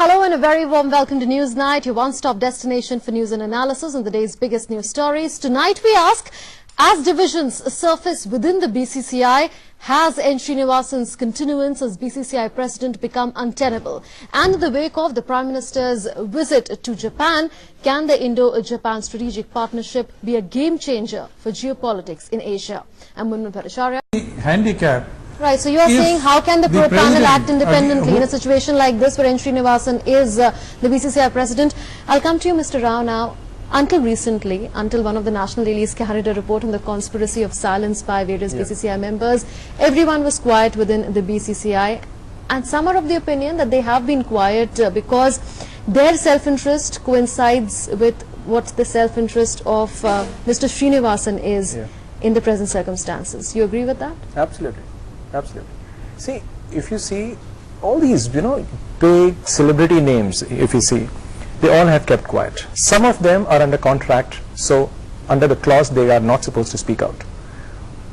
Hello and a very warm welcome to Newsnight, your one-stop destination for news and analysis on the day's biggest news stories. Tonight we ask, as divisions surface within the BCCI, has N. Srinivasan's continuance as BCCI president become untenable? And in the wake of the Prime Minister's visit to Japan, can the Indo-Japan strategic partnership be a game-changer for geopolitics in Asia? I'm Munmun Handicap. Right, so you are saying how can the Pro Panel act independently in a situation like this where N. Srinivasan is the BCCI president? I'll come to you, Mr. Rao, now. Until recently, until one of the national dailies carried a report on the conspiracy of silence by various BCCI members, everyone was quiet within the BCCI, and some are of the opinion that they have been quiet because their self-interest coincides with what the self-interest of Mr. Srinivasan is in the present circumstances. You agree with that? Absolutely. Absolutely. See, if you see all these, big celebrity names, if you see, they all have kept quiet. Some of them are under contract, so under the clause they are not supposed to speak out.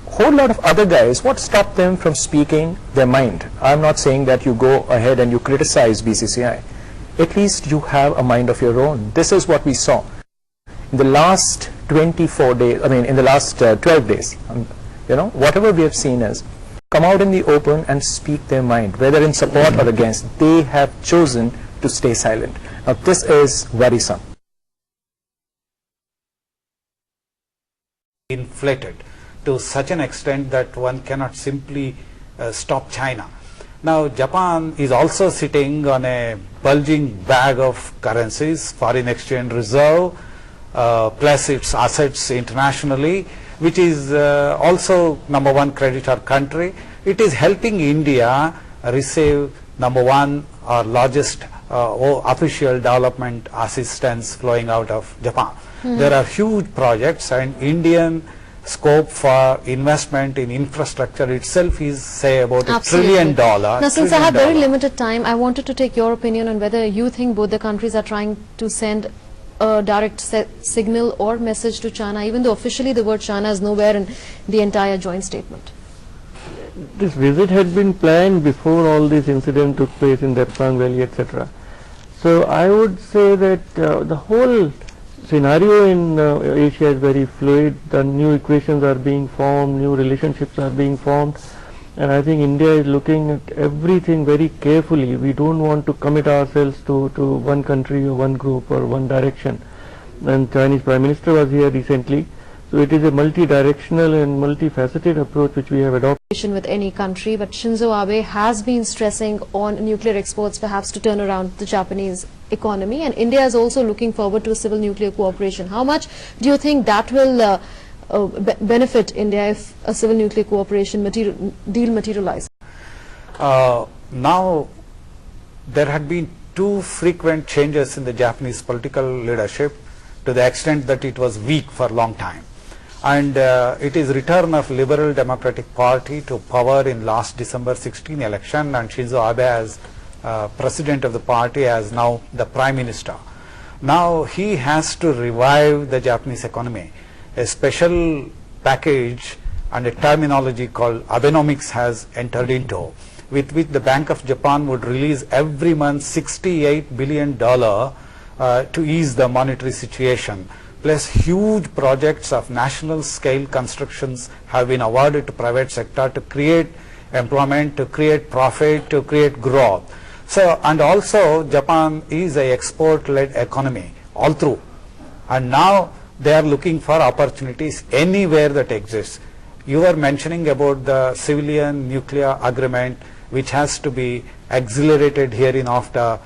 Whole lot of other guys, what stopped them from speaking their mind? I'm not saying that you go ahead and you criticize BCCI. At least you have a mind of your own. This is what we saw. In the last 24 days, in the last 12 days, whatever we have seen is, come out in the open and speak their mind, whether in support or against. They have chosen to stay silent. Now this is worrisome. Inflated to such an extent that one cannot simply stop China. Now Japan is also sitting on a bulging bag of currencies, foreign exchange reserve, plus its assets internationally, which is also #1 creditor country. It is helping India receive #1 or largest official development assistance flowing out of Japan. There are huge projects, and Indian scope for investment in infrastructure itself is, say, about $1 trillion. Now, since I have very limited time, I wanted to take your opinion on whether you think both the countries are trying to send a direct signal or message to China, even though officially the word China is nowhere in the entire joint statement. This visit had been planned before all this incident took place in Depsang Valley, etc. So I would say that the whole scenario in Asia is very fluid. The new equations are being formed, new relationships are being formed, and I think India is looking at everything very carefully. We don't want to commit ourselves to one country or one group or one direction. And Chinese Prime Minister was here recently. So it is a multi-directional and multifaceted approach which we have adopted. With any country, but Shinzo Abe has been stressing on nuclear exports perhaps to turn around the Japanese economy, and India is also looking forward to a civil nuclear cooperation. How much do you think that will benefit India if a civil nuclear cooperation deal materializes? Now there had been two frequent changes in the Japanese political leadership to the extent that it was weak for a long time. And it is return of Liberal Democratic Party to power in last December 16 election, and Shinzo Abe as president of the party, as now the prime minister. Now he has to revive the Japanese economy. A special package and a terminology called Abenomics has entered into, with which the Bank of Japan would release every month $68 billion to ease the monetary situation. Plus huge projects of national scale constructions have been awarded to private sector to create employment, to create profit, to create growth. So, and also Japan is a export-led economy all through, and now they are looking for opportunities anywhere that exists. You were mentioning about the civilian nuclear agreement, which has to be accelerated herein after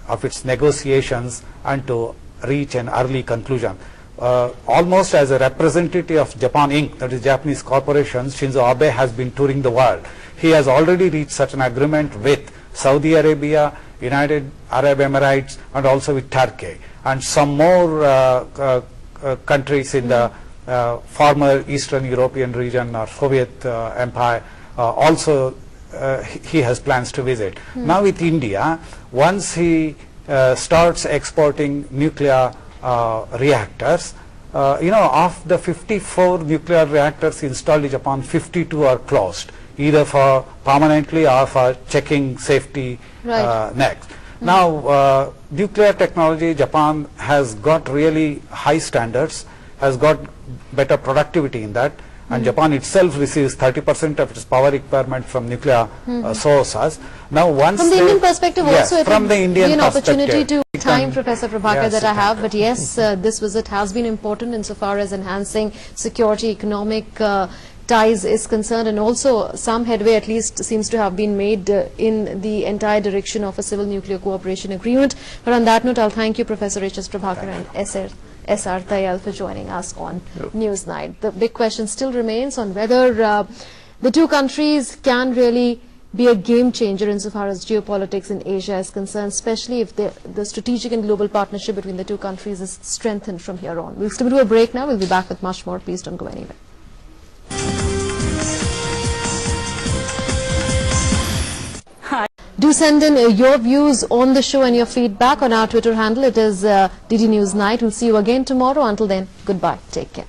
of its negotiations and to reach an early conclusion. Almost as a representative of Japan Inc., that is Japanese corporations, Shinzo Abe has been touring the world. He has already reached such an agreement with Saudi Arabia, United Arab Emirates, and also with Turkey, and some more countries in the former Eastern European region or Soviet Empire. Also he has plans to visit. Now with India, once he starts exporting nuclear reactors, of the 54 nuclear reactors installed in Japan, 52 are closed, either for permanently or for checking safety next. Now, nuclear technology, Japan has got really high standards, has got better productivity in that, and Japan itself receives 30% of its power requirement from nuclear sources. Now, once from the Indian perspective yes, also, it from would the Indian be an opportunity perspective, to time Professor Prabhakar yes, that I have, but yes, this visit has been important insofar as enhancing security, economic ties is concerned, and also some headway at least seems to have been made in the entire direction of a civil nuclear cooperation agreement. But on that note, I'll thank you, Professor H.S. Prabhakar and S.R. Tayal, for joining us on Newsnight. The big question still remains on whether the two countries can really be a game changer insofar as geopolitics in Asia is concerned, especially if the strategic and global partnership between the two countries is strengthened from here on. We'll still do a break now. We'll be back with much more. Please don't go anywhere. Do send in your views on the show and your feedback on our Twitter handle. It is DD News Night. We'll see you again tomorrow. Until then, goodbye. Take care.